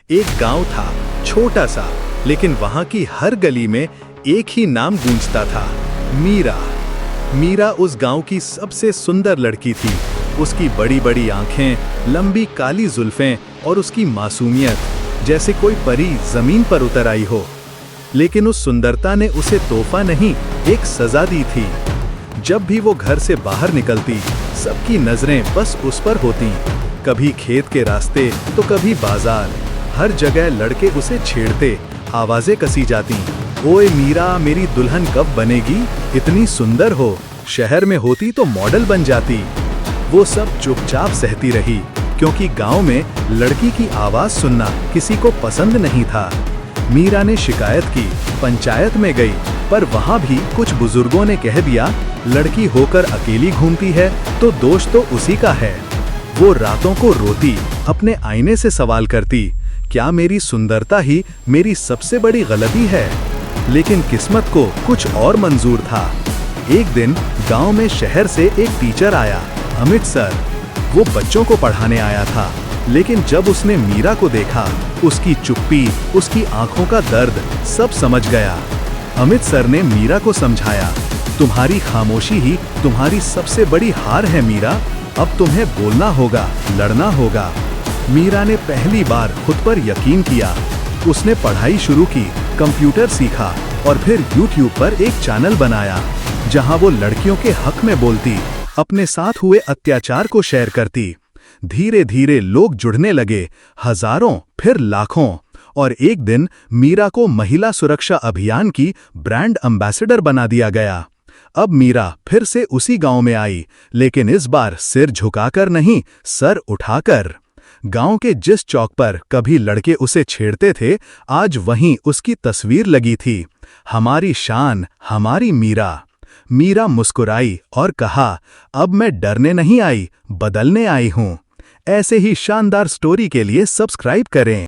एक गांव था, छोटा सा, लेकिन वहां की हर गली में एक ही नाम गूंजता था, मीरा। मीरा उस गांव की सबसे सुंदर लड़की थी। उसकी बड़ी बड़ी आंखें, लंबी काली जुल्फें और उसकी मासूमियत जैसे कोई परी जमीन पर उतर आई हो। लेकिन उस सुंदरता ने उसे तोहफा नहीं, एक सजा दी थी। जब भी वो घर से बाहर निकलती, सबकी नजरें बस उस पर होती। कभी खेत के रास्ते तो कभी बाजार, हर जगह लड़के उसे छेड़ते, आवाजें कसी जाती। ओए मीरा, मेरी दुल्हन कब बनेगी? इतनी सुंदर हो, शहर में होती तो मॉडल बन जाती। वो सब चुपचाप सहती रही, क्योंकि गांव में लड़की की आवाज सुनना किसी को पसंद नहीं था। मीरा ने शिकायत की, पंचायत में गई, पर वहां भी कुछ बुजुर्गों ने कह दिया, लड़की होकर अकेली घूमती है तो दोष तो उसी का है। वो रातों को रोती, अपने आईने से सवाल करती, क्या मेरी सुंदरता ही मेरी सबसे बड़ी गलती है? लेकिन किस्मत को कुछ और मंजूर था। एक दिन गांव में शहर से एक टीचर आया, अमित सर। वो बच्चों को पढ़ाने आया था, लेकिन जब उसने मीरा को देखा, उसकी चुप्पी, उसकी आंखों का दर्द सब समझ गया। अमित सर ने मीरा को समझाया, तुम्हारी खामोशी ही तुम्हारी सबसे बड़ी हार है मीरा। अब तुम्हें बोलना होगा, लड़ना होगा। मीरा ने पहली बार खुद पर यकीन किया। उसने पढ़ाई शुरू की, कंप्यूटर सीखा और फिर यूट्यूब पर एक चैनल बनाया, जहां वो लड़कियों के हक में बोलती, अपने साथ हुए अत्याचार को शेयर करती। धीरे धीरे लोग जुड़ने लगे, हजारों फिर लाखों, और एक दिन मीरा को महिला सुरक्षा अभियान की ब्रांड एम्बेसडर बना दिया गया। अब मीरा फिर से उसी गांव में आई, लेकिन इस बार सिर झुकाकर नहीं, सर उठाकर। गांव के जिस चौक पर कभी लड़के उसे छेड़ते थे, आज वहीं उसकी तस्वीर लगी थी, हमारी शान, हमारी मीरा। मीरा मुस्कुराई और कहा, अब मैं डरने नहीं आई, बदलने आई हूं। ऐसे ही शानदार स्टोरी के लिए सब्सक्राइब करें।